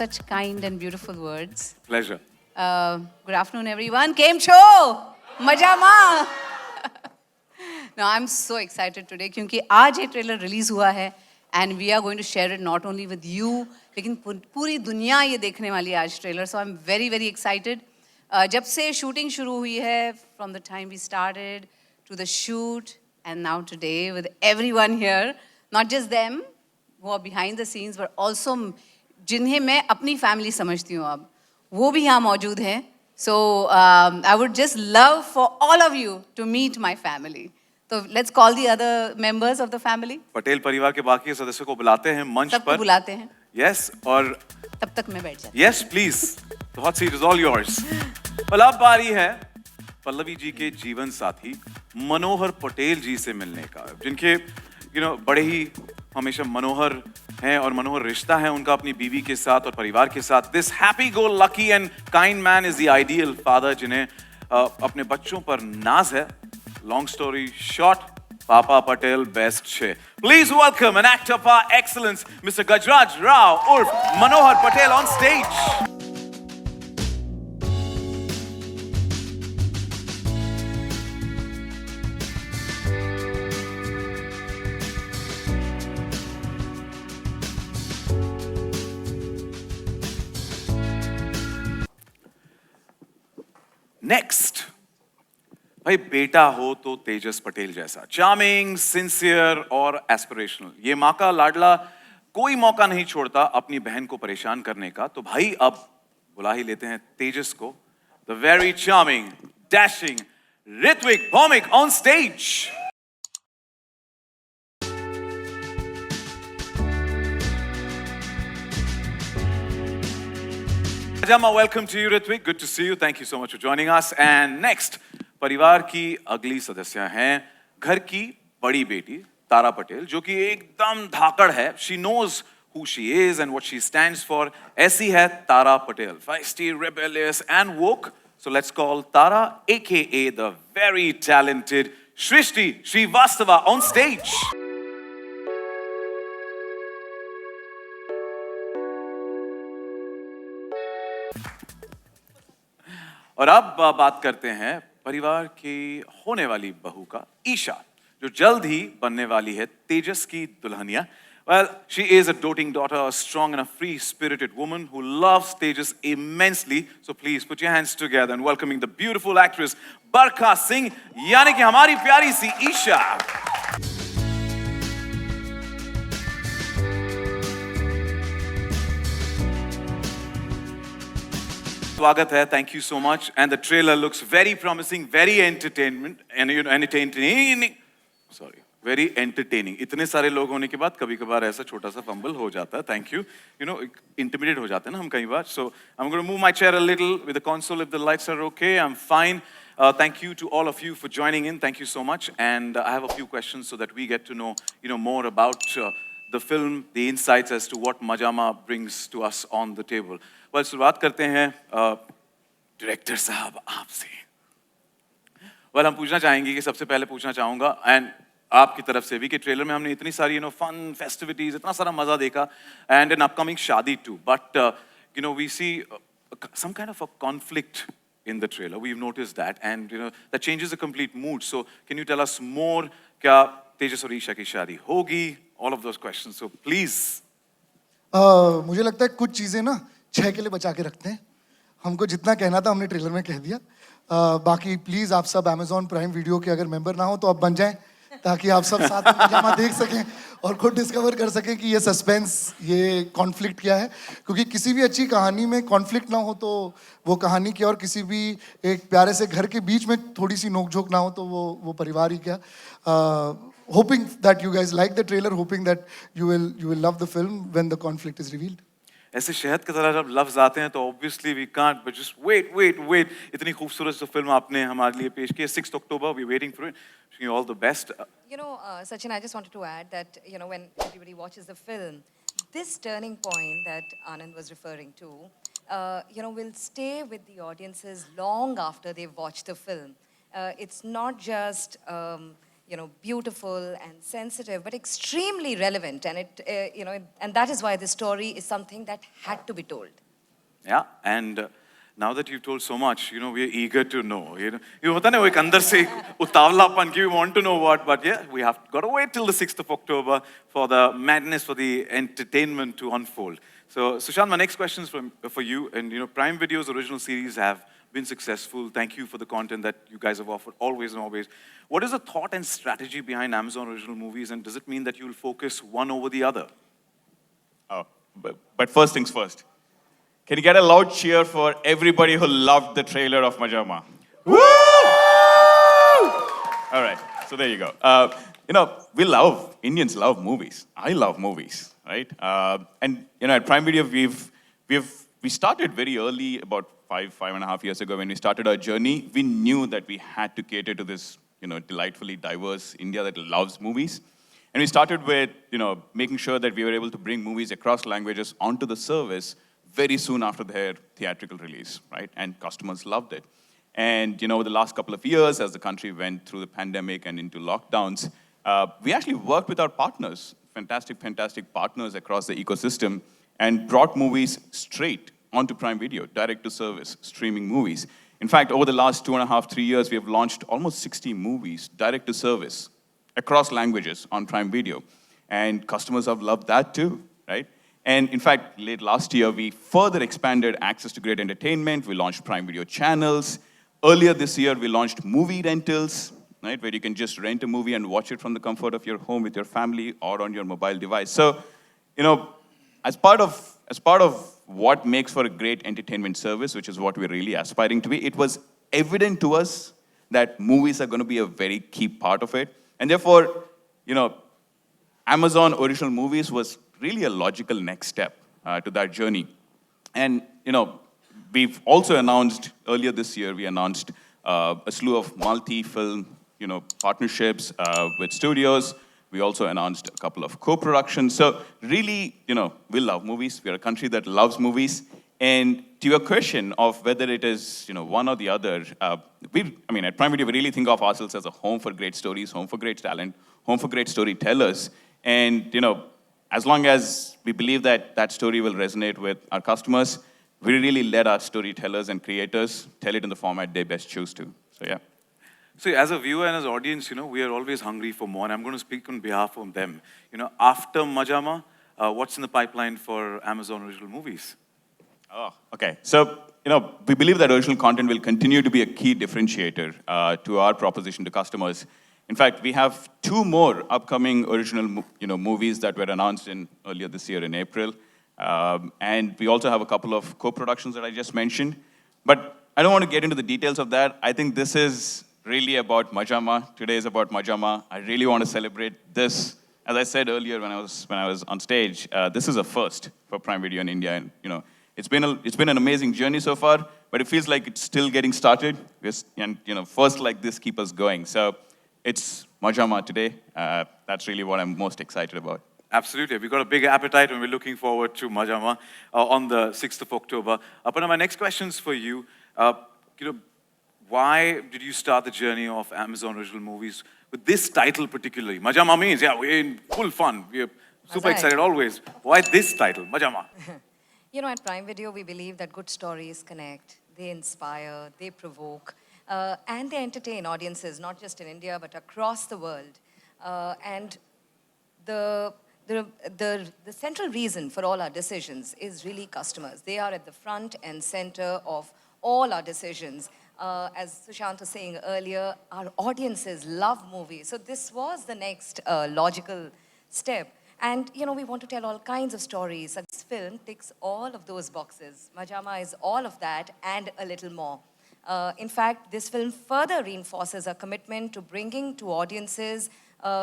such kind and beautiful words. Pleasure. Good afternoon, everyone. Came show, Maja ma. No, I'm so excited today क्योंकि आज ये trailer release हुआ है and we are going to share it not only with you, लेकिन पूरी दुनिया ये देखने वाली है आज trailer. So I'm very very excited. जब से शूटिंग शुरू हुई है, from the time we started to the shoot and now today with everyone here, not just them who are behind the scenes, but also जिन्हें मैं अपनी family समझती हूँ अब, वो भी यहाँ मौजूद हैं. So I would just love for all of you to meet my family. So let's call the other members of the family. Patel परिवार के बाकी सदस्यों को बुलाते हैं मंच पर. सबको बुलाते हैं. Yes, और तब तक मैं बैठ जाती हूँ. Yes, please. The hot seat is all yours. well, अब बारी है पल्लवी जी के जीवन साथी मनोहर पटेल जी से मिलने का, जिनके बड़े ही हमेशा मनोहर हैं और मनोहर रिश्ता है उनका अपनी बीवी के साथ और परिवार के साथ. This happy go lucky and kind man is the ideal father जिन्हें अपने बच्चों पर नाज है. Long story short, Papa Patel best che. Please welcome an actor par excellence, Mr. Gajraj Rao urf Manohar Patel on stage. Next. भाई बेटा हो तो तेजस पटेल जैसा, चार्मिंग, सिंसियर और एस्पिरेशनल. ये माँ का लाडला कोई मौका नहीं छोड़ता अपनी बहन को परेशान करने का. तो भाई अब बुला ही लेते हैं तेजस को. The very charming, dashing Ritwik Bhaumik on stage. Majama, welcome to you, Ritwik. Good to see you. Thank you so much for joining us. And next, परिवार की अगली सदस्य हैं घर की बड़ी बेटी तारा पटेल, जो कि एकदम धाकड़ है. She knows who she is and what she stands for. ऐसी है तारा Patel, feisty, rebellious and woke. So let's call Tara, aka the very talented Srishti Shrivastava on stage. और अब बात करते हैं परिवार की होने वाली बहू का, ईशा, जो जल्द ही बनने वाली है तेजस की Dulhania. Well, she is a doting daughter, a strong and a free-spirited woman who loves Tejas immensely. So please put your hands together and welcoming the beautiful actress Barkha Singh, यानी कि हमारी प्यारी सी ईशा. स्वागत है. Thank you so much. And the trailer looks very promising, very entertaining. Sorry, very entertaining. इतने सारे लोग होने के बाद कभी-कभार ऐसा छोटा सा fumble हो जाता है. Thank you. Intimidated हो जाते हैं ना हम कई बार. So I'm going to move my chair a little with the console if the lights are okay. I'm fine. Thank you to all of you for joining in. Thank you so much. And I have a few questions so that we get to know, more about the film, the insights as to what Majama brings to us on the table. Well, शुरुआत करते हैं director साहब आपसे. Well, हम पूछना चाहेंगे कि सबसे पहले पूछना चाहूँगा एंड आपकी तरफ से भी कि ट्रेलर में हमने इतनी सारी फन फेस्टिविटीज, इतना सारा मजा देखा and an upcoming shaadi too, but we see some kind of a conflict in the trailer. We've noticed that, and that changes the complete mood. So can you tell us more? क्या तेजस और ईशा की शादी होगी? All of those questions. So please. मुझे लगता है कुछ चीजें ना 6 के लिए बचा के रखते हैं. हमको जितना कहना था हमने ट्रेलर में कह दिया. बाकी प्लीज आप सब Amazon प्राइम वीडियो के अगर मेंबर ना हो तो अब बन जाएं, ताकि आप सब साथ में पजामा देख सकें और खुद डिस्कवर कर सकें कि ये सस्पेंस, ये कॉन्फ्लिक्ट क्या है. क्योंकि किसी भी अच्छी कहानी में कॉन्फ्लिक्ट ना हो तो वो कहानी क्या, और किसी भी एक प्यारे से घर के बीच में थोड़ी सी नोकझोंक ना हो तो वो परिवार ही क्या. Hoping that you guys like the trailer, hoping that you will love the film when the conflict is revealed. ऐसे शहद की तरह जब लफ्ज आते हैं तो obviously we can't but just wait. इतनी खूबसूरत जो फिल्म आपने हमारे लिए पेश की है, 6th October, we're waiting for it. Wishing you all the best. Sachin, I just wanted to add that when everybody watches the film, this turning point that Anand was referring to, will stay with the audiences long after they've watched the film. It's not just beautiful and sensitive, but extremely relevant. And and that is why this story is something that had to be told. Yeah, and now that you've told so much, we are eager to know. You hota na wo ek andar se utavlapan ki we want to know what, but yeah, we have got to wait till the 6th of October for the madness, for the entertainment to unfold. So, Sushant, my next question is for you. And Prime Video's original series have been successful. Thank you for the content that you guys have offered always and always. What is the thought and strategy behind Amazon original movies, and does it mean that you'll focus one over the other? Oh, but first things first. Can you get a loud cheer for everybody who loved the trailer of Maja? Woo! All right, so there you go. Indians love movies. I love movies, right? And at Prime Video, we started very early, about 5.5 years ago when we started our journey. We knew that we had to cater to this, delightfully diverse India that loves movies. And we started with, making sure that we were able to bring movies across languages onto the service very soon after their theatrical release, right? And customers loved it. And, over the last couple of years, as the country went through the pandemic and into lockdowns, we actually worked with our partners, fantastic partners across the ecosystem, and brought movies straight onto Prime Video, direct-to-service, streaming movies. In fact, over the last 2.5, 3 years, we have launched almost 60 movies direct-to-service across languages on Prime Video. And customers have loved that too, right? And in fact, late last year, we further expanded access to great entertainment. We launched Prime Video channels. Earlier this year, we launched movie rentals, right, where you can just rent a movie and watch it from the comfort of your home with your family or on your mobile device. So, as part of what makes for a great entertainment service, which is what we're really aspiring to be, it was evident to us that movies are going to be a very key part of it. And therefore, Amazon original movies was really a logical next step to that journey. And, we've also announced, earlier this year, we announced a slew of multi-film, partnerships with studios. We also announced a couple of co-productions. So really, we love movies. We're a country that loves movies. And to your question of whether it is, one or the other, at Prime Video, we really think of ourselves as a home for great stories, home for great talent, home for great storytellers. And, as long as we believe that that story will resonate with our customers, we really let our storytellers and creators tell it in the format they best choose to. So, yeah. So as a viewer and as an audience, we are always hungry for more. And I'm going to speak on behalf of them. After Majama, what's in the pipeline for Amazon original movies? Oh, okay. So, we believe that original content will continue to be a key differentiator to our proposition to customers. In fact, we have 2 more upcoming original, movies that were announced earlier this year in April. And we also have a couple of co-productions that I just mentioned. But I don't want to get into the details of that. I think this is really about Majama. Today is about Majama. I really want to celebrate this. As I said earlier when I was on stage, this is a first for Prime Video in India. And, it's been an amazing journey so far, but it feels like it's still getting started. And, first like this keep us going. So it's Majama today. That's really what I'm most excited about. Absolutely. We've got a big appetite and we're looking forward to Majama on the 6th of October. Aparna, my next question is for you. Why did you start the journey of Amazon original movies with this title particularly? Majama means, yeah, we're in full fun. We're super excited always. Why this title, Majama? At Prime Video, we believe that good stories connect, they inspire, they provoke, and they entertain audiences, not just in India, but across the world. And the central reason for all our decisions is really customers. They are at the front and center of all our decisions. As Sushant was saying earlier, our audiences love movies. So this was the next logical step. And, we want to tell all kinds of stories. So this film ticks all of those boxes. Majama is all of that and a little more. In fact, this film further reinforces our commitment to bringing to audiences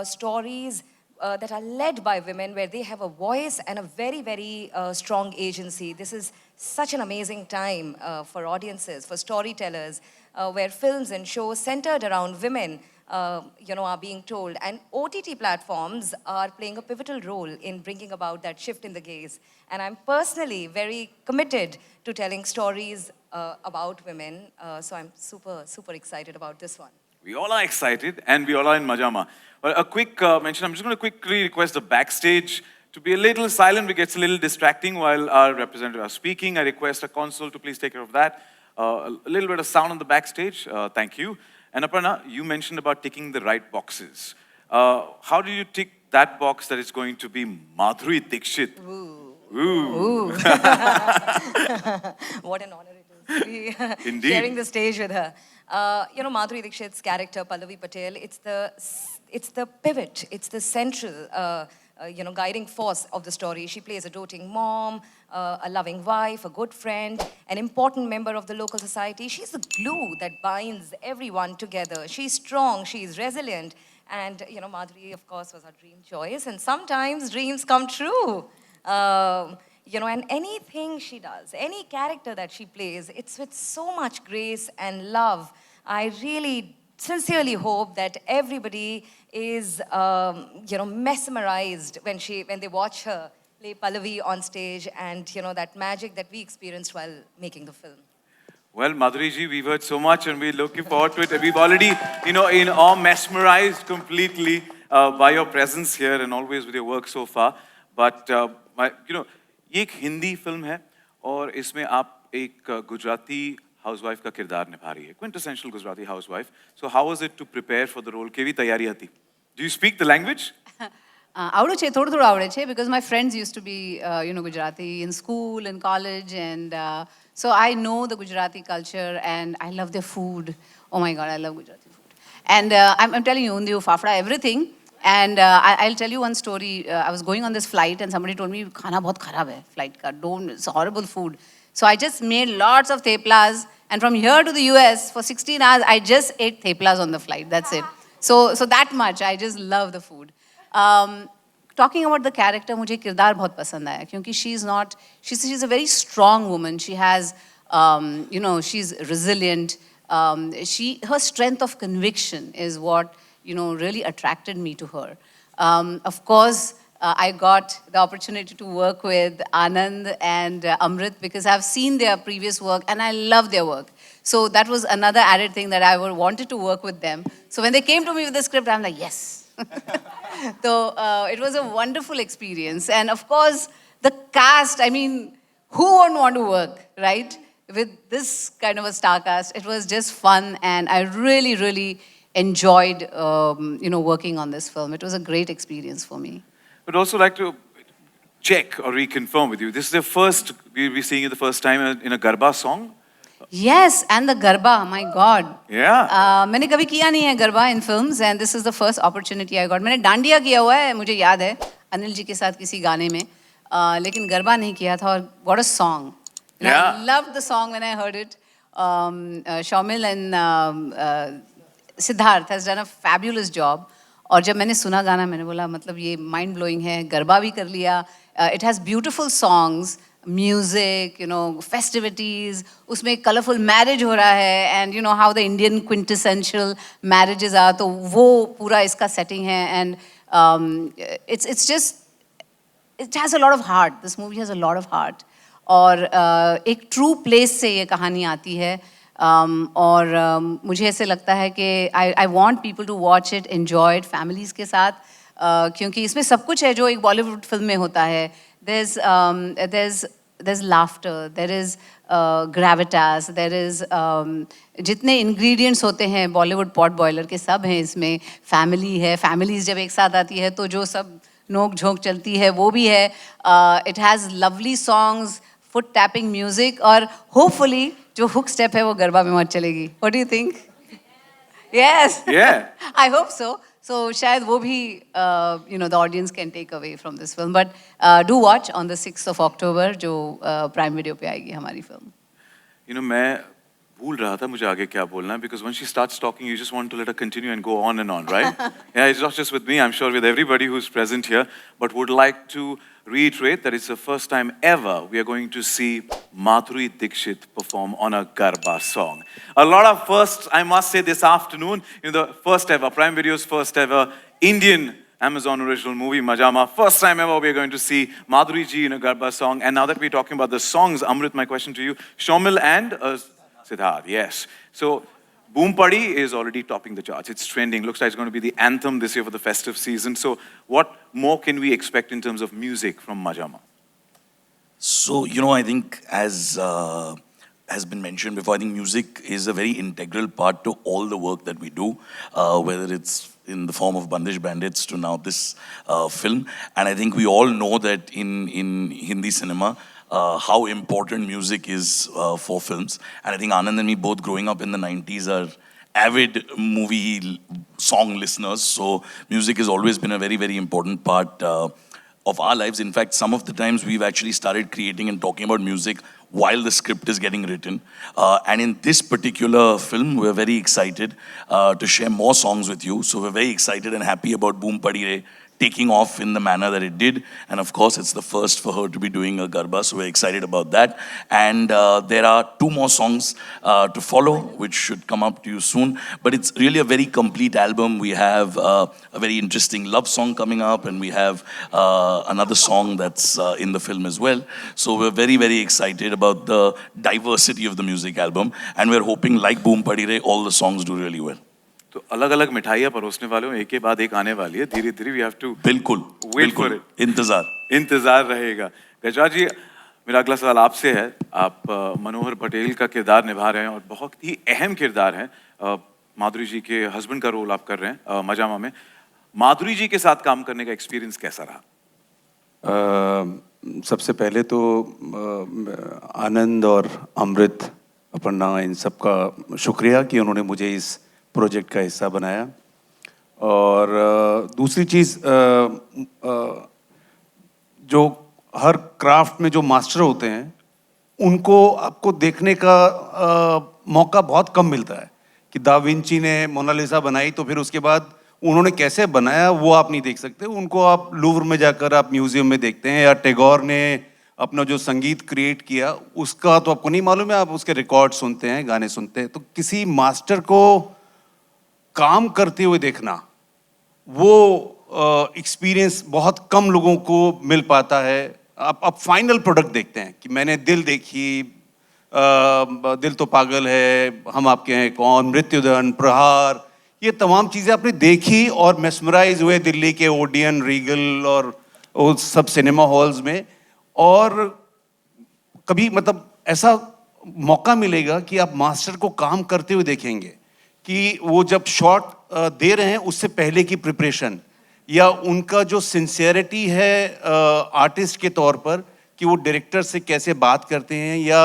stories that are led by women, where they have a voice and a very, very strong agency. This is such an amazing time for audiences, for storytellers, where films and shows centered around women, are being told. And OTT platforms are playing a pivotal role in bringing about that shift in the gaze. And I'm personally very committed to telling stories about women. So I'm super, super excited about this one. We all are excited, and we all are in Majama. Well, a quick mention, I'm just going to quickly request the backstage to be a little silent. It gets a little distracting while our representatives are speaking. I request a console to please take care of that. A little bit of sound on the backstage. Thank you. And Aparna, you mentioned about ticking the right boxes. How do you tick that box that is going to be Madhuri Dixit? Ooh. What an honor it is to be Indeed. sharing the stage with her. Madhuri Dixit's character, Pallavi Patel, it's the pivot, it's the central, guiding force of the story. She plays a doting mom, a loving wife, a good friend, an important member of the local society. She's the glue that binds everyone together. She's strong, she's resilient, and Madhuri, of course, was her dream choice. And sometimes dreams come true. And anything she does, any character that she plays, it's with so much grace and love. I really sincerely hope that everybody is, mesmerized when they watch her play Pallavi on stage, and, that magic that we experienced while making the film. Well, Madhuri ji, we've heard so much and we're looking forward to it. We've already, in awe, mesmerized completely by your presence here and always with your work so far. But, ये एक Hindi film है और इसमें आप एक Gujarati housewife का किरदार निभा रही है, quintessential Gujarati housewife. So how was it to prepare for the role? કેવી તૈયારી હતી? Do you speak the language? આવડે છે, થોડું આવડે છે, because my friends used to be, Gujarati in school and college, and so I know the Gujarati culture and I love their food. Oh my God, I love Gujarati food. And I'm telling you, undiyu, fafda, everything. And I'll tell you one story. I was going on this flight and somebody told me, "Khana bahut kharab hai, flight ka. It's horrible food." So I just made lots of theplas. And from here to the US, for 16 hours, I just ate theplas on the flight. That's it. So that much. I just love the food. Talking about the character, मुझे किरदार बहुत पसंद आया क्योंकि she's a very strong woman. She has, she's resilient. Her strength of conviction is what, really attracted me to her. Of course, I got the opportunity to work with Anand and Amrit because I've seen their previous work and I love their work. So that was another added thing that I wanted to work with them. So when they came to me with the script, I'm like, yes. So it was a wonderful experience. And of course, the cast, I mean, who wouldn't want to work, right? With this kind of a star cast, it was just fun. And I really, really enjoyed, working on this film. It was a great experience for me. But also like to check or reconfirm with you. This is the first, we'll be seeing it the first time in a Garba song? Yes, and the Garba, my God. Yeah. मैंने कभी किया नहीं है Garba in films, and this is the first opportunity I got. मैंने डांडिया किया हुआ है, मुझे याद है, अनिल जी के साथ किसी गाने में, लेकिन Garba नहीं किया था, और what a song. Yeah. I loved the song when I heard it. Shaumil and Siddharth has done a fabulous job. और जब मैंने सुना गाना, मैंने बोला मतलब ये mind blowing है, गरबा भी कर लिया. It has beautiful songs, music, festivities. उसमें colorful marriage हो रहा है, and how the Indian quintessential marriages are. तो वो पूरा इसका setting है, and it's just, it has a lot of heart. This movie has a lot of heart. और एक true place से ये कहानी आती है. और मुझे ऐसे लगता है कि I want people to watch it, enjoy it, families के साथ, क्योंकि इसमें सब कुछ है जो एक बॉलीवुड फिल्म में होता है. There's laughter, there is gravitas, there is जितने ingredients होते हैं बॉलीवुड पॉट बॉयलर के सब हैं इसमें. फैमिली है, families जब एक साथ आती है तो जो सब नोक झोंक चलती है वो भी है. It has lovely songs, foot tapping music, और hopefully जो hook step है वो गरबा में मत चलेगी. What do you think? Yes. Yeah. I hope so. So शायद वो भी the audience can take away from this film. But do watch on the 6th of October जो Prime Video पे आएगी हमारी film. मैं भूल रहा था मुझे आगे क्या बोलना है, because when she starts talking, you just want to let her continue and go on and on, right? Yeah, it's not just with me, I'm sure with everybody who's present here, but would like to reiterate that it's the first time ever we are going to see Madhuri Dixit perform on a Garba song. A lot of firsts, I must say, this afternoon, the first ever, Prime Video's first ever Indian Amazon original movie, Majama. First time ever we're going to see Madhuri ji in a Garba song. And now that we're talking about the songs, Amrit, my question to you, Shaumil and Siddharth, yes. So Boom Padi is already topping the charts. It's trending. Looks like it's going to be the anthem this year for the festive season. So what more can we expect in terms of music from Maja Ma? So, I think as has been mentioned before, I think music is a very integral part to all the work that we do, whether it's in the form of Bandish Bandits to now this film. And I think we all know that in Hindi cinema, how important music is for films. And I think Anand and me both growing up in the 90s are avid movie song listeners. So music has always been a very, very important part of our lives. In fact, some of the times we've actually started creating and talking about music while the script is getting written. And in this particular film, we're very excited to share more songs with you. So we're very excited and happy about Boom Padi Re taking off in the manner that it did. And of course, it's the first for her to be doing a Garba, so we're excited about that. And there are 2 more songs to follow, which should come up to you soon. But it's really a very complete album. We have a very interesting love song coming up, and we have another song that's in the film as well. So we're very, very excited about the diversity of the music album. And we're hoping, like Boom Padi Re, all the songs do really well. तो अलग अलग मिठाइयाँ परोसने वाले हो, एक के बाद एक आने वाली है, धीरे धीरे वी हैव टू बिल्कुल वेट फॉर इट, इंतजार रहेगा. गजराज जी, मेरा अगला सवाल आपसे है. आप मनोहर पटेल का किरदार निभा रहे हैं और बहुत ही अहम किरदार है. माधुरी जी के हस्बैंड का रोल आप कर रहे हैं मजा मा में. माधुरी जी के साथ काम करने का एक्सपीरियंस कैसा रहा? सबसे पहले तो आनंद और अमृत अपर्णा इन सबका शुक्रिया कि उन्होंने मुझे इस प्रोजेक्ट का हिस्सा बनाया. और दूसरी चीज़, जो हर क्राफ्ट में जो मास्टर होते हैं उनको आपको देखने का मौका बहुत कम मिलता है. कि दा विंची ने मोनालिसा बनाई तो फिर उसके बाद उन्होंने कैसे बनाया वो आप नहीं देख सकते. उनको आप लूवर में जाकर आप म्यूजियम में देखते हैं, या टैगोर ने अपना जो संगीत क्रिएट किया उसका तो आपको नहीं मालूम है, आप उसके रिकॉर्ड सुनते हैं, गाने सुनते हैं. तो किसी मास्टर को काम करते हुए देखना, वो एक्सपीरियंस बहुत कम लोगों को मिल पाता है. आप फाइनल प्रोडक्ट देखते हैं कि मैंने दिल देखी, दिल तो पागल है, हम आपके हैं कौन, मृत्युदंड, प्रहार, ये तमाम चीज़ें आपने देखी और मेस्मराइज हुए दिल्ली के ओडियन, रीगल और वो सब सिनेमा हॉल्स में. और कभी मतलब ऐसा मौका मिलेगा कि आप मास्टर को काम करते हुए देखेंगे कि वो जब शॉट दे रहे हैं उससे पहले की प्रिपरेशन, या उनका जो सिंसियरिटी है आर्टिस्ट के तौर पर कि वो डायरेक्टर से कैसे बात करते हैं, या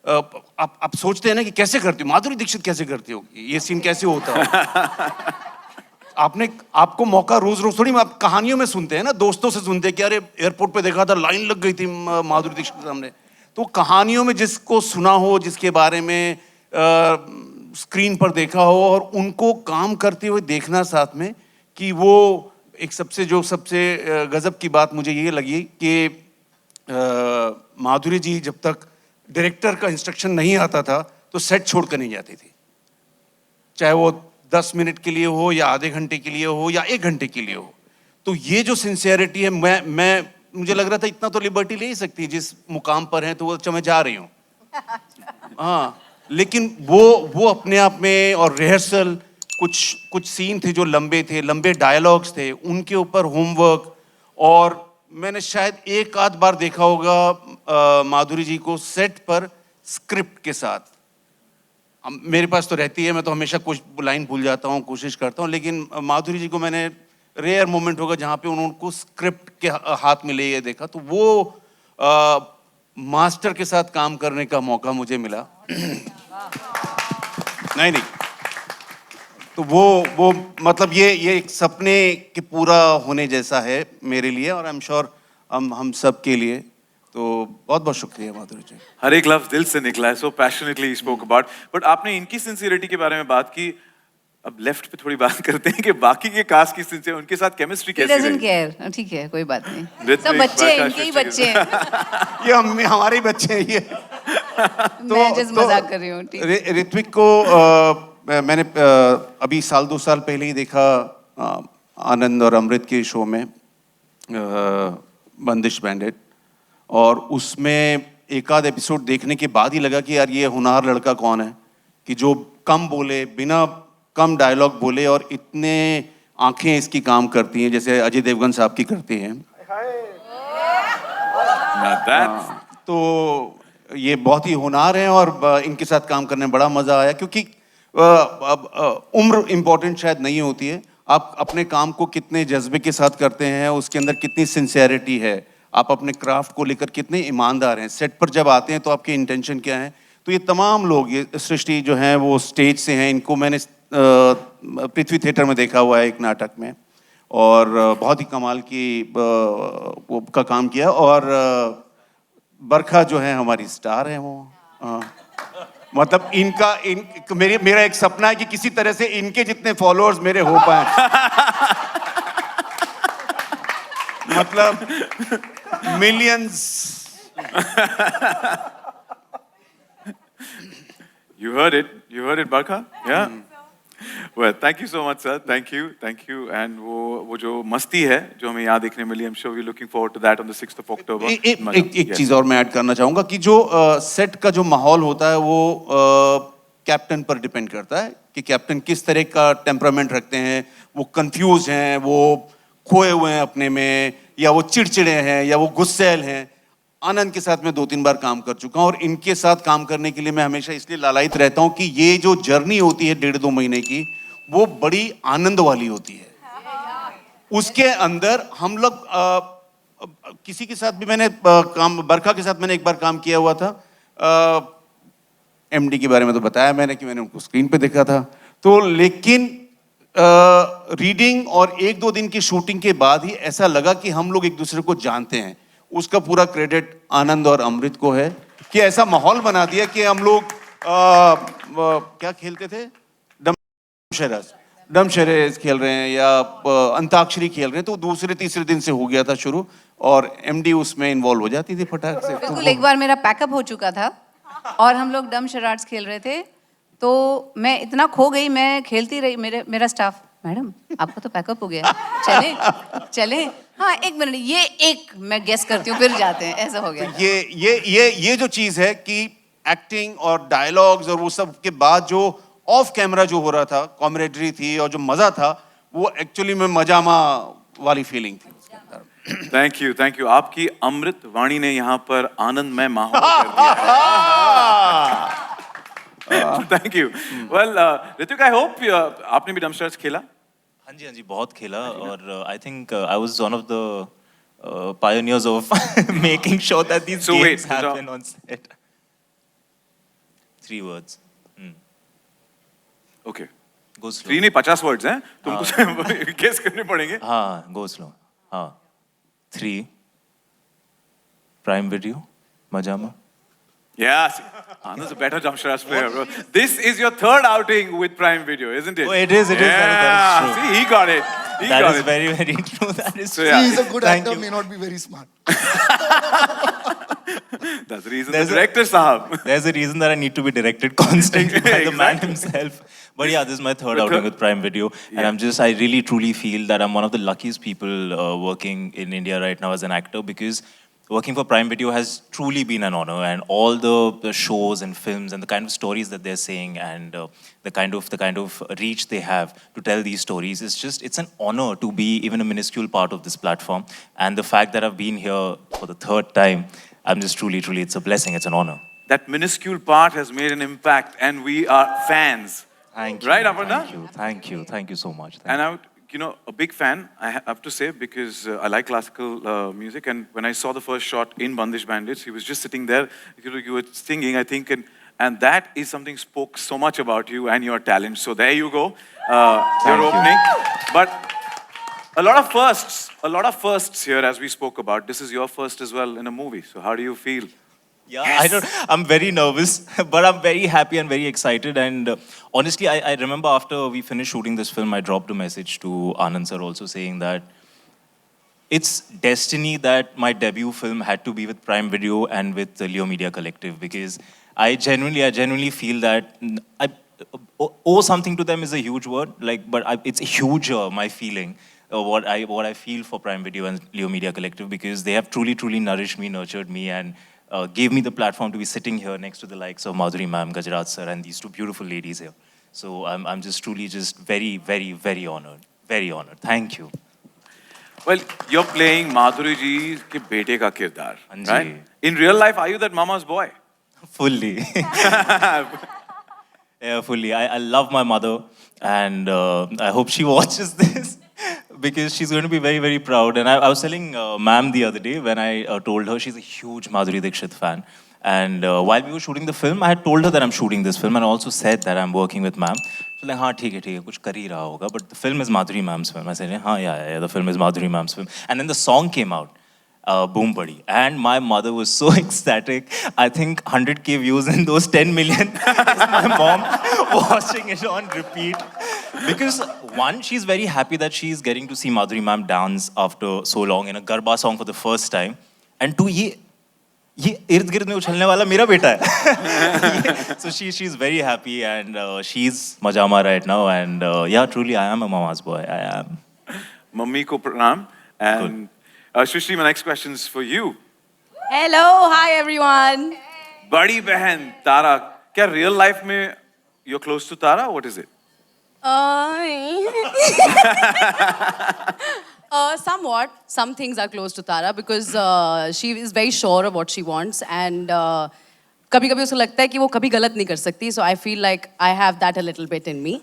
आप सोचते हैं ना कि कैसे करती हो, माधुरी दीक्षित कैसे करती हो, ये सीन कैसे होता है. आपको मौका रोज रोज थोड़ी, आप कहानियों में सुनते हैं ना, दोस्तों से सुनते हैं कि अरे एयरपोर्ट पे देखा था, लाइन लग गई थी माधुरी दीक्षित के सामने. तो कहानियों में जिसको सुना हो, जिसके बारे में स्क्रीन पर देखा हो, और उनको काम करते हुए देखना साथ में, कि वो एक सबसे गजब की बात मुझे ये लगी कि माधुरी जी जब तक डायरेक्टर का इंस्ट्रक्शन नहीं आता था तो सेट छोड़ कर नहीं जाती थी, चाहे वो 10 मिनट के लिए हो, या आधे घंटे के लिए हो, या 1 घंटे के लिए हो. तो ये जो सिंसियरिटी है, मुझे लग रहा था इतना तो लिबर्टी ले ही सकती है, जिस मुकाम पर है तो वो अच्छा मैं जा रही हूँ. हाँ, लेकिन वो अपने आप में, और रिहर्सल, कुछ सीन थे जो लंबे थे, लंबे डायलॉग्स थे, उनके ऊपर होमवर्क. और मैंने शायद एक आध बार देखा होगा माधुरी जी को सेट पर स्क्रिप्ट के साथ. मेरे पास तो रहती है, मैं तो हमेशा कुछ लाइन भूल जाता हूँ, कोशिश करता हूँ, लेकिन माधुरी जी को मैंने रेयर मोमेंट होगा जहाँ पे उनको स्क्रिप्ट के हाथ में ले देखा. तो वो मास्टर के साथ काम करने का मौका मुझे मिला. नहीं, तो वो मतलब ये एक सपने के पूरा होने जैसा है मेरे लिए, और आई एम श्योर हम सब के लिए. तो बहुत बहुत शुक्रिया माधुरी जी. हर एक लफ्ज दिल से निकला है, सो पैशनेटली स्पोक अबाउट. बट आपने इनकी सिंसियरिटी के बारे में बात की, अब लेफ्ट पे थोड़ी बात करते हैं कि बाकी के कास्ट की सिंसियर, उनके साथ केमिस्ट्री कैसी रही? डजंट केयर, ठीक है, कोई बात नहीं, सब बच्चे हैं, इनके ही बच्चे हैं. ये हमारे ही बच्चे हैं ये. मैं जस्ट मजाक कर रही हूँ. ऋत्विक को मैंने अभी 1-2 साल पहले ही देखा आनंद और अमृत के शो में, बंदिश बैंडेड. और उसमें एक आध एपिसोड देखने के बाद ही लगा कि यार ये होनहार लड़का कौन है, कि जो कम बोले, बिना कम डायलॉग बोले और इतने आंखें इसकी काम करती हैं जैसे अजय देवगन साहब की करती हैं। तो ये बहुत ही होनहार हैं और इनके साथ काम करने में बड़ा मजा आया क्योंकि उम्र इम्पोर्टेंट शायद नहीं होती है, आप अपने काम को कितने जज्बे के साथ करते हैं, उसके अंदर कितनी सिंसियरिटी है, आप अपने क्राफ्ट को लेकर कितने ईमानदार हैं, सेट पर जब आते हैं तो आपके इंटेंशन क्या है। तो ये तमाम लोग, ये सृष्टि जो हैं वो स्टेज से हैं, इनको मैंने पृथ्वी थिएटर में देखा हुआ है एक नाटक में और बहुत ही कमाल की वो का काम किया। और बरखा जो है हमारी स्टार है वो, मतलब मेरा एक सपना है कि किसी तरह से इनके जितने फॉलोअर्स मेरे हो पाए। मतलब millions. You heard it, Barkha? Yeah. Well, thank you so much, sir. Thank you. And वो जो मस्ती है जो हमें यहाँ देखने मिली, I'm sure we're looking forward to that on the 6th of October. एक चीज और मैं ऐड करना चाहूंगा कि जो सेट का जो माहौल होता है वो कैप्टन पर डिपेंड करता है कि कैप्टन किस तरह का टेम्परामेंट रखते हैं, वो कंफ्यूज हैं, वो खोए हुए हैं अपने में, या वो चिड़चिड़े हैं, या वो गुस्सैल हैं। आनंद के साथ मैं 2-3 बार काम कर चुका हूं और इनके साथ काम करने के लिए मैं हमेशा इसलिए लालायित रहता हूं कि ये जो जर्नी होती है 1.5-2 महीने की, वो बड़ी आनंद वाली होती है। उसके अंदर हम लोग किसी के साथ भी मैंने काम, बरखा के साथ मैंने एक बार काम किया हुआ था, एमडी के बारे में तो बताया मैंने कि मैंने उनको स्क्रीन पे देखा था, तो लेकिन रीडिंग और 1-2 दिन की शूटिंग के बाद ही ऐसा लगा कि हम लोग एक दूसरे को जानते हैं। उसका पूरा क्रेडिट आनंद और अमृत को है कि ऐसा माहौल बना दिया कि हम लोग क्या खेलते थे, डमशराज खेल रहे हैं या अंताक्षरी खेल रहे हैं, तो दूसरे तीसरे दिन से हो गया था शुरू और एमडी उसमें इन्वॉल्व हो जाती थी फटाक से। बिल्कुल, एक बार मेरा पैकअप हो चुका था और हम लोग डम शराड्स खेल रहे थे, तो मैं इतना खो गई, मैं खेलती रही, मेरा स्टाफ, मैडम आपका तो पैकअप हो गया, चले हाँ 1 मिनट, ये एक मैं गेस करती हूँ फिर जाते हैं, ऐसा हो गया। तो ये जो चीज है कि एक्टिंग और डायलॉग्स और वो सब के बाद जो ऑफ कैमरा जो हो रहा था, कॉमरेडरी थी और जो मजा था, वो एक्चुअली में मजामा वाली फीलिंग थी उसके अंदर। Thank you. आपकी अमृत वाणी ने यहाँ पर आनंदमय माहौल कर दिया है। Thank you. Well Ritwik, I hope आपने भी डमशराज खेला? हाँ जी, बहुत खेला और I think I was one of the pioneers of making sure that these games happen on set. 3 words. Okay. Go slow. 3 नहीं 50 वर्ड्स हैं, तुमको गेस करने पड़ेंगे। हाँ, go slow. हाँ. 3. Prime Video. Majama. Yes. Anand's a better Jamsharaj player, bro. This is your 3rd outing with Prime Video, isn't it? Oh, it is. Yeah. That is true. See, he got it. That is very, very true. That is So, true. yeah. He is a good Thank actor, you. may not be very smart. That's the reason the director sahab. There's a reason that I need to be directed constantly by the man himself. But yeah, this is my 3rd outing with Prime Video, and I really truly feel that I'm one of the luckiest people working in India right now as an actor, because working for Prime Video has truly been an honor, and all the shows and films and the kind of stories that they're saying and the kind of reach they have to tell these stories, it's an honor to be even a minuscule part of this platform. And the fact that I've been here for the 3rd time, I'm just truly, it's a blessing, it's an honor. That minuscule part has made an impact, and we are fans. Thank you. Right, Aparna? Thank you so much. And I'm, a big fan, I have to say, because I like classical music. And when I saw the first shot in Bandish Bandits, he was just sitting there. You were singing, I think, and that is something spoke so much about you and your talent. So there you go, your opening. But a lot of firsts here, as we spoke about. This is your first as well in a movie. So how do you feel? Yeah, I'm very nervous, but I'm very happy and very excited. And honestly, I remember after we finished shooting this film, I dropped a message to Anand sir also saying that it's destiny that my debut film had to be with Prime Video and with the Leo Media Collective, because I genuinely feel that I owe something to them is a huge word, but it's a huge my feeling. What I feel for Prime Video and Leo Media Collective, because they have truly nourished me, nurtured me, and gave me the platform to be sitting here next to the likes of Madhuri ma'am, Gajraj sir, and these 2 beautiful ladies here. So I'm just truly just very, very, very honored. Very honored. Thank you. Well, you're playing Madhuri ji ke bete ka kirdar, हाँ जी. right? In real life, are you that mama's boy? Fully. Yeah, fully. I love my mother, and I hope she watches this because she's going to be very, very proud. And I was telling ma'am the other day when I told her she's a huge Madhuri Dixit fan. And while we were shooting the film, I had told her that I'm shooting this film and also said that I'm working with ma'am. So like, हाँ ठीक है, कुछ कर ही रहा होगा. But the film is Madhuri ma'am's film. I said, हाँ, yeah, the film is Madhuri ma'am's film. And then the song came out. Boom Buddy. And my mother was so ecstatic. I think 100K views in those 10 million is my mom watching it on repeat. Because one, she's very happy that she's getting to see Madhuri ma'am dance after so long in a Garba song for the first time. And two, ये इर्द गिर्द में उछलने वाला मेरा बेटा है. So she's very happy and she's Majama right now. And yeah, truly I am a mama's boy. I am. Mummy ko pranam. And Srishti, my next question is for you. Hello, hi everyone. Badi behan Tara, क्या real life में you're close to Tara? What is it? Somewhat. Some things are close to Tara because she is very sure of what she wants and कभी-कभी उसको लगता है कि वो कभी गलत नहीं कर सकती. So I feel like I have that a little bit in me.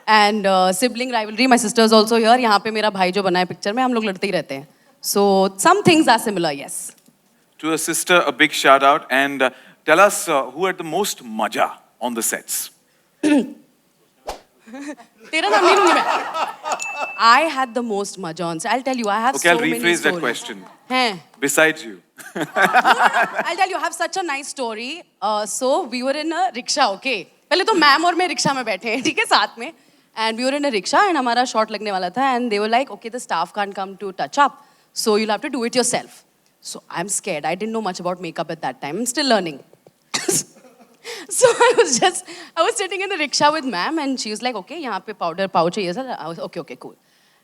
And sibling rivalry, my sister is also here. यहाँ पे मेरा भाई जो बना है picture में हम लोग लड़ते ही रहते हैं. So some things are similar, yes. To her sister, a big shout out and tell us who had the most Maja on the sets. तेरा नाम नहीं लूँगी मैं. I had the most Maja on set. I'll tell you, I have Okay, so I'll many rephrase that stories. question. हैं. Besides you. I'll tell you, I have such a nice story. So we were in a rickshaw, okay? पहले तो ma'am और मैं rickshaw में बैठे हैं, ठीक है, साथ में. And we were in a rickshaw and हमारा shot लगने वाला था and they were like, okay, the staff can't come to touch up. So you'll have to do it yourself. So I'm scared. I didn't know much about makeup at that time. I'm still learning. So I was sitting in the rickshaw with ma'am and she was like, okay, यहाँ पे powder pouch है ये सब. I was okay, cool.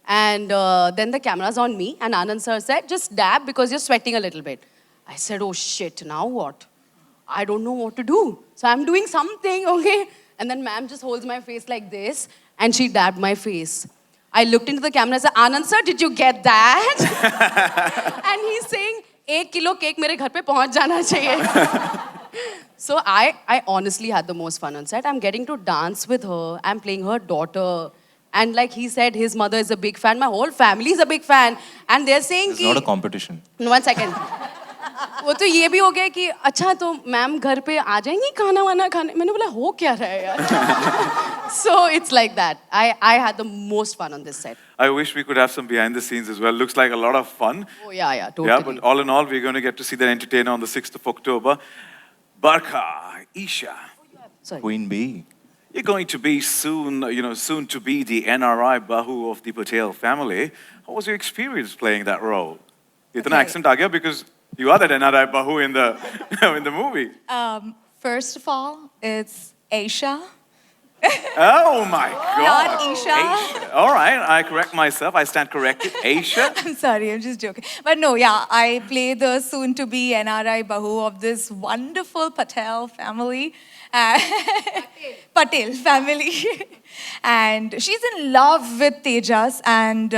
And then the camera's on me and Anand sir said, just dab because you're sweating a little bit. I said, oh shit, now what? I don't know what to do. So I'm doing something, okay? And then ma'am just holds my face like this and she dabbed my face. I looked into the camera and said, Anand sir, did you get that? And he's saying, 1 kilo cake मेरे घर पे पहुंच जाना चाहिए. So I honestly had the most fun on set. I'm getting to dance with her. I'm playing her daughter. And like he said, his mother is a big fan. My whole family is a big fan. And they're saying It's not a competition. No, 1 second. वो तो ये भी हो गया कि अच्छा तो ma'am घर पे आ जाएंगी खाना वाना खाने. मैंने बोला हो क्या रहा है यार. So it's like that. I had the most fun on this set. I wish we could have some behind the scenes as well. Looks like a lot of fun. Oh yeah, totally. Yeah, but all in all, we're going to get to see that entertainer on the 6th of October. Barkha, Isha. Sorry. Queen Bee. You're going to be soon to be the NRI Bahu of the Patel family. How was your experience playing that role? Itna accent aa gaya because you are that NRI Bahu in the in the movie. First of all, it's Aisha. Oh my God. Not Isha. Aisha. All right, I correct myself. I stand corrected. Aisha. I'm sorry, I'm just joking. But no, yeah, I play the soon-to-be NRI Bahu of this wonderful Patel family. Patel family. And she's in love with Tejas and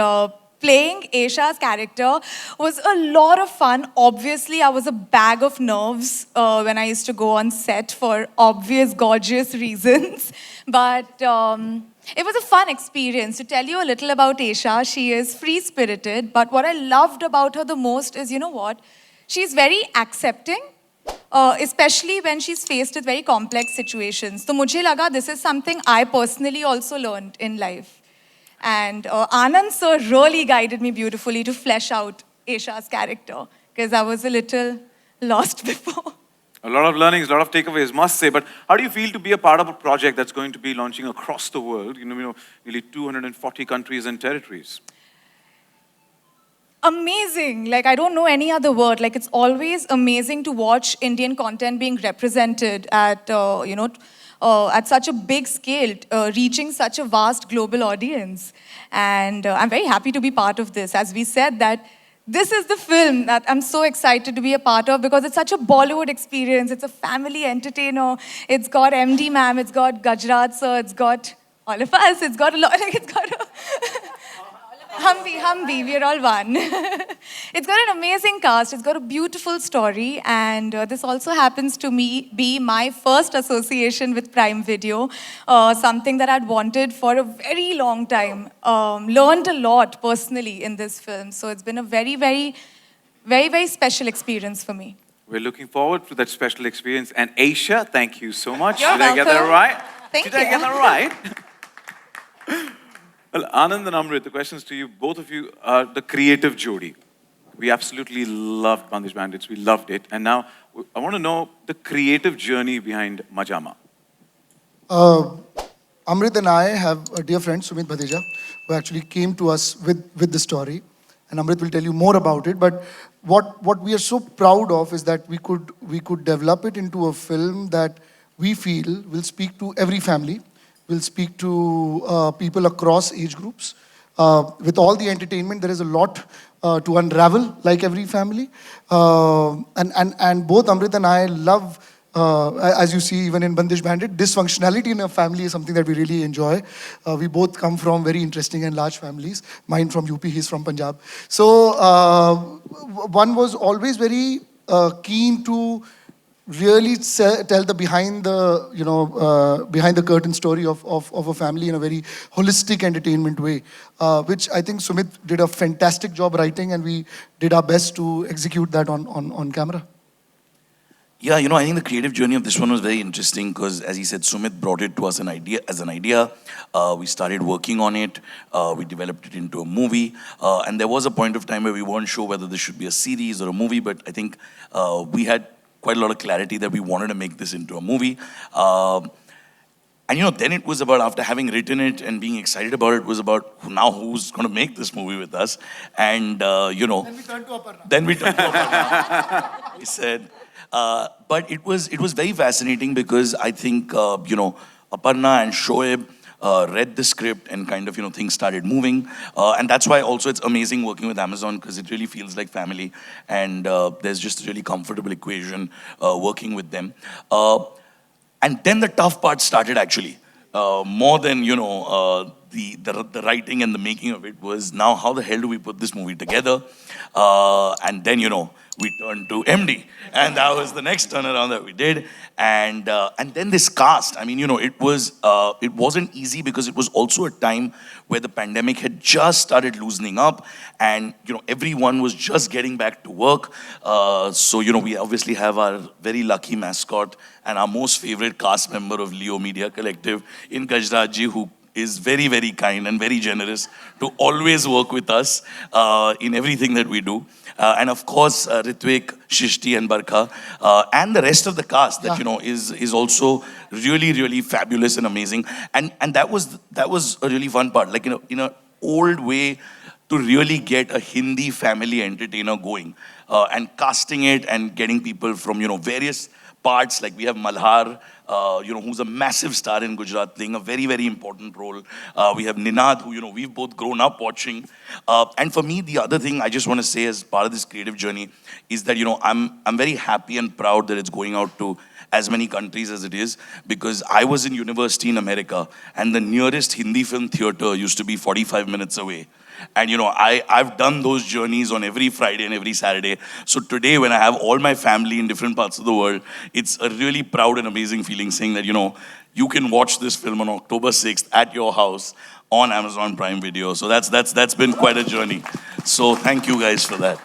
playing Aisha's character was a lot of fun. Obviously, I was a bag of nerves when I used to go on set for obvious, gorgeous reasons. But it was a fun experience. To tell you a little about Aisha, she is free-spirited. But what I loved about her the most is, you know what? She's very accepting. Especially when she's faced with very complex situations. So mujhe laga this is something I personally also learned in life. And Anand sir really guided me beautifully to flesh out Aisha's character because I was a little lost before. A lot of learnings, a lot of takeaways, must say. But how do you feel to be a part of a project that's going to be launching across the world? You know, nearly 240 countries and territories. Amazing. Like, I don't know any other word. Like, it's always amazing to watch Indian content being represented at, at such a big scale, reaching such a vast global audience. And I'm very happy to be part of this. As we said that this is the film that I'm so excited to be a part of because it's such a Bollywood experience. It's a family entertainer. It's got MD ma'am, it's got Gajraj sir, it's got all of us. It's got a lot, it's got a Humvee, we're all one. It's got an amazing cast. It's got a beautiful story, and this also happens to be my first association with Prime Video, something that I'd wanted for a very long time. Learned a lot personally in this film, so it's been a very, very, very, very special experience for me. We're looking forward to that special experience. And Aisha, thank you so much. You're Did I get that welcome. right? Thank Did I you. get that right? Well, Anand and Amrit, the questions to you, both of you are the creative Jodi. We absolutely loved Bandish Bandits. We loved it. And now I want to know the creative journey behind Maja. Amrit and I have a dear friend, Sumit Bhadeja, who actually came to us with the story. And Amrit will tell you more about it. But what we are so proud of is that we could develop it into a film that we feel will speak to every family, will speak to people across age groups. With all the entertainment, there is a lot to unravel, like every family. And both Amrit and I love, as you see, even in Bandish Bandit, dysfunctionality in a family is something that we really enjoy. We both come from very interesting and large families. Mine from UP, he's from Punjab. So one was always very keen to really tell the behind the curtain story of a family in a very holistic entertainment way, which I think Sumit did a fantastic job writing, and we did our best to execute that on camera. Yeah, I think the creative journey of this one was very interesting because, as he said, Sumit brought it to us as an idea. We started working on it. We developed it into a movie. And there was a point of time where we weren't sure whether this should be a series or a movie, but I think we had quite a lot of clarity that we wanted to make this into a movie. And then it was about, after having written it and being excited about it, was about now who's going to make this movie with us. And, Then we turned to Aparna. We said, but it was very fascinating because I think, Aparna and Shoaib read the script and kind of, things started moving. And that's why also it's amazing working with Amazon because it really feels like family. And there's just a really comfortable equation working with them. And then the tough part started actually. More than, the writing and the making of it was now how the hell do we put this movie together? And then, we turned to MD. And that was the next turnaround that we did. And then this cast, I mean, it wasn't easy because it was also a time where the pandemic had just started loosening up and, everyone was just getting back to work. So, we obviously have our very lucky mascot and our most favorite cast member of Leo Media Collective in Gajraj ji, who is very, very kind and very generous to always work with us in everything that we do. And of course, Ritwik, Srishti and Barkha, and the rest of the cast that, is also really, really fabulous and amazing. And that was a really fun part, like, in an old way to really get a Hindi family entertainer going and casting it and getting people from, various parts. Like we have Malhar, who's a massive star in Gujarat, playing a very, very important role. We have Ninad, who, we've both grown up watching. And for me, the other thing I just want to say as part of this creative journey is that, I'm very happy and proud that it's going out to as many countries as it is, because I was in university in America and the nearest Hindi film theater used to be 45 minutes away. And I've done those journeys on every Friday and every Saturday. So today when I have all my family in different parts of the world, it's a really proud and amazing feeling saying that, you can watch this film on October 6th at your house on Amazon Prime Video. So that's been quite a journey. So thank you guys for that.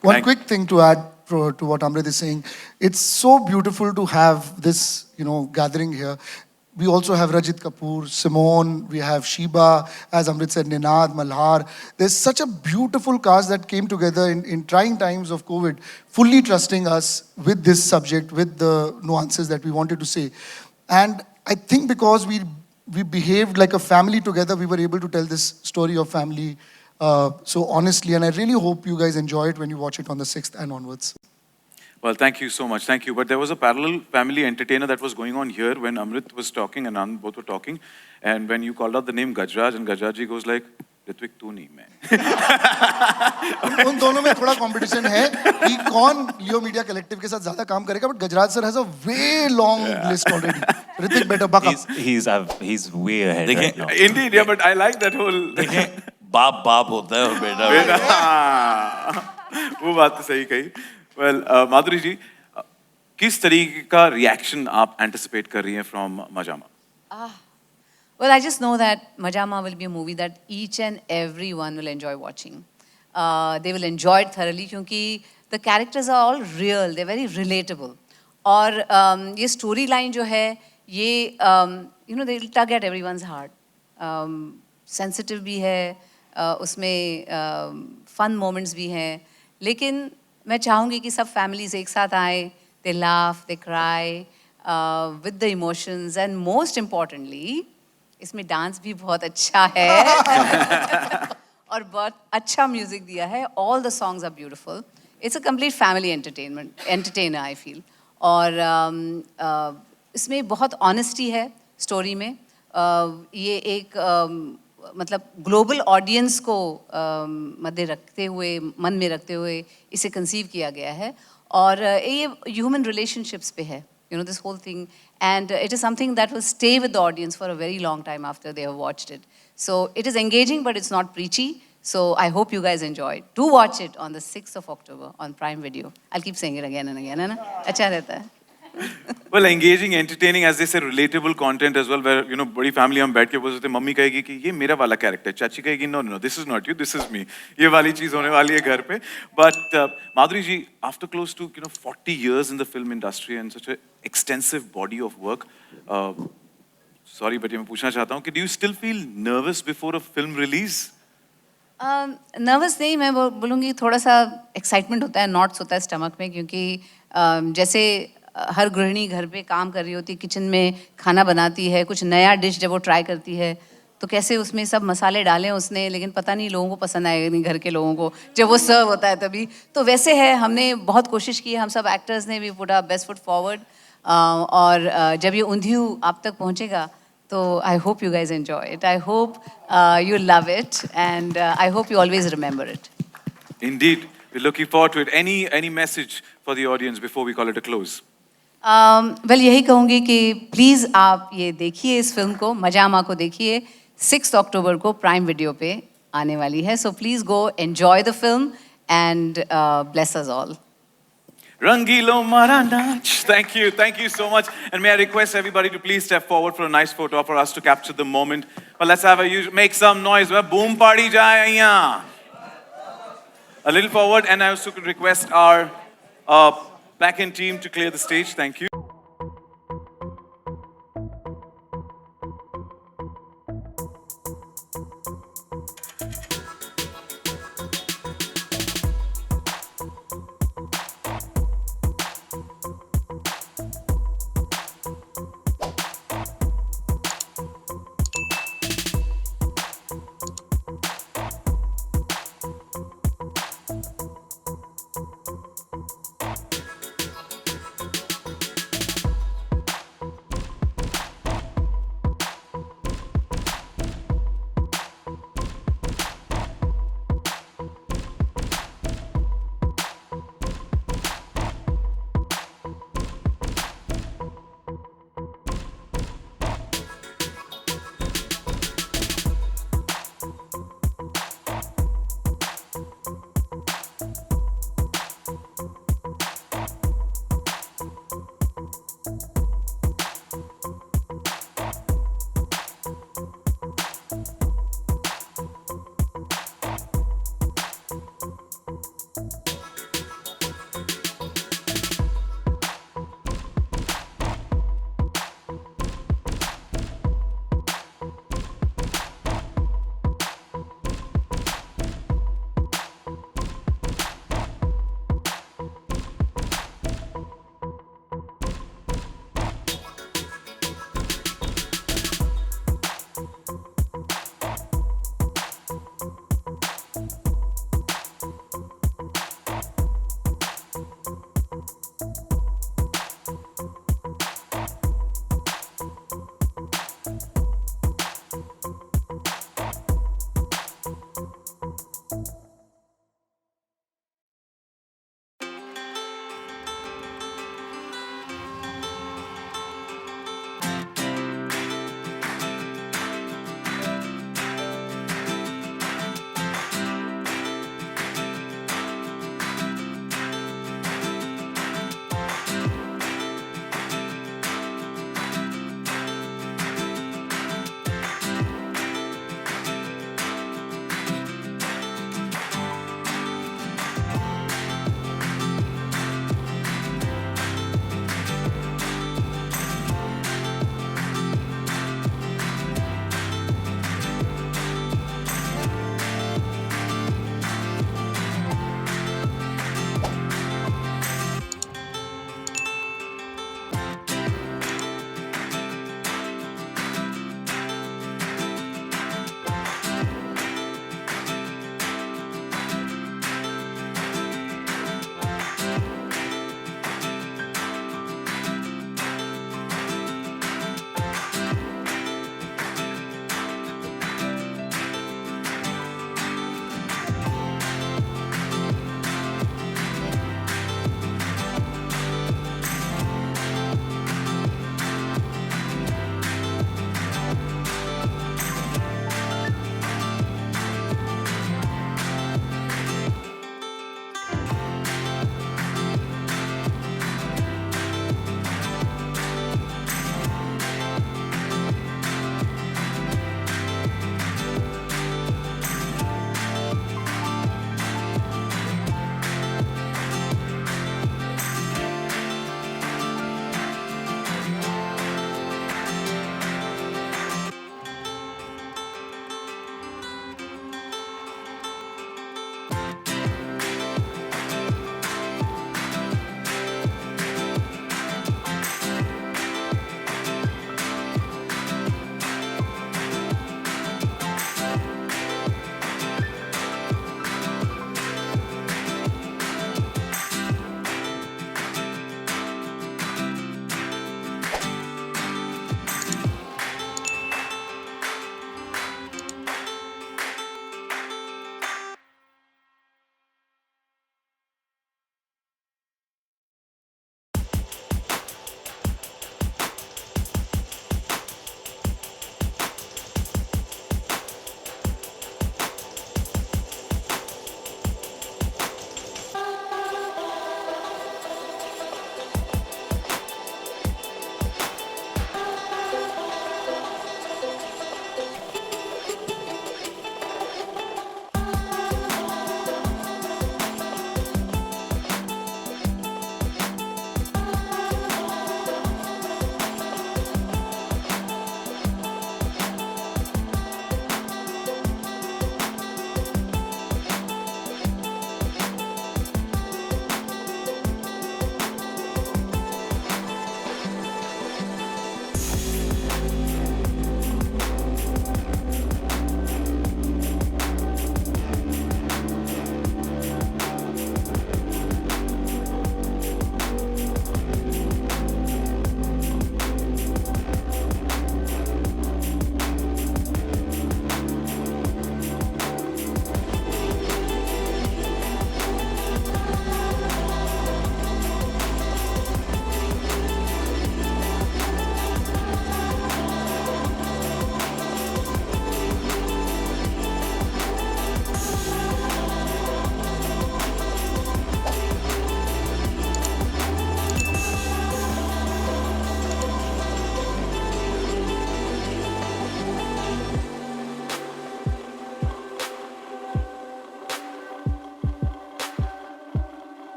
One quick thing to add to what Amrit is saying. It's so beautiful to have this, gathering here. We also have Rajit, Kapur, Simone, we have Sheeba, as Amrit said, Ninad, Malhar. There's such a beautiful cast that came together in trying times of COVID, fully trusting us with this subject, with the nuances that we wanted to say. And I think because we behaved like a family together, we were able to tell this story of family so honestly. And I really hope you guys enjoy it when you watch it on the 6th and onwards. Well, thank you so much. Thank you. But there was a parallel family entertainer that was going on here when Amrit was talking and Anand both were talking. And when you called out the name Gajraj, and Gajraj ji goes like, Ritwik तू नहीं मैं. उन दोनों में थोड़ा competition है कि कौन लियो मीडिया कलेक्टिव के साथ ज्यादा काम करेगा, but Gajraj sir has a way long list already. Ritwik बेटा buck up. He's way ahead देखें, right now. Indeed, yeah, but I like that whole. देखें, बाप बाप होता है और बेटा बेटा, बेटा. हाँ, वो बात तो सही कही. Well, माधुरी जी, किस तरीके का रिएक्शन आप एंटिसिपेट कर रही हैं from मजामा? Well, I just know that Majama will be a movie that each and everyone will enjoy watching. They will enjoy it thoroughly क्योंकि the characters are all real, they're very relatable. और ये story line जो है ये you know they will tug at everyone's heart. Sensitive भी है, उसमें fun moments भी हैं, लेकिन मैं चाहूँगी कि सब families एक साथ आए, they laugh, they cry with the emotions, and most importantly इसमें डांस भी बहुत अच्छा है और बहुत अच्छा म्यूजिक दिया है. All the songs are beautiful. It's a complete family entertainer I feel. और इसमें बहुत ऑनेस्टी है स्टोरी में. ये एक मतलब ग्लोबल ऑडियंस को मद्दे रखते हुए, मन में रखते हुए इसे कंसीव किया गया है. और ये ह्यूमन रिलेशनशिप्स पे है, you know, this whole thing, and it is something that will stay with the audience for a very long time after they have watched it. So it is engaging, but it's not preachy. So I hope you guys enjoy it. Do watch it on the 6th of October on Prime Video. I'll keep saying it again and again, है ना? अच्छा रहता है. Well, engaging, entertaining, as they say, relatable content as well, where, you know, बड़ी family हम बैठ के बोल सकते हैं, मम्मी कहेगी कि ये मेरा वाला character है, चाची कहेगी no, this is not you, this is me. ये वाली चीज़ होने वाली है घर पे. But Madhuri ji, after close to 40 years in the film industry and such an extensive body of work, sorry, but मैं पूछना चाहता हूँ कि do you still feel nervous before a film release? Nervous नहीं, मैं बोलूँगी थोड़ा सा एक्साइटमेंट होता है, नॉट्स होता है स्टमक में, क्योंकि जैसे हर गृहिणी घर पे काम कर रही होती, किचन में खाना बनाती है, कुछ नया डिश जब वो ट्राई करती है तो कैसे उसमें सब मसाले डालें उसने, लेकिन पता नहीं लोगों को पसंद आएगा नहीं, घर के लोगों को, जब वो सर्व होता है तभी. तो वैसे है, हमने बहुत कोशिश की है, हम सब एक्टर्स ने भी put our best foot forward. और जब ये ऊंधियू आप तक पहुँचेगा तो I hope you guys enjoy it. I hope you love it, and I hope you always remember it. Indeed, we're looking forward to it. Any message for the audience before we call it a close? Well, यही कहूँगी कि please आप ये देखिए, इस film को, मजामा को देखिए. 6 अक्टूबर को प्राइम वीडियो पे आने वाली है. So please go enjoy the film and bless us all. Rangilo Maranach. Thank you so much. And may I request everybody to please step forward for a nice photo for us to capture the moment. But let's make some noise. Boom party jaya. A little forward, and I also could request our back-end team to clear the stage. Thank you.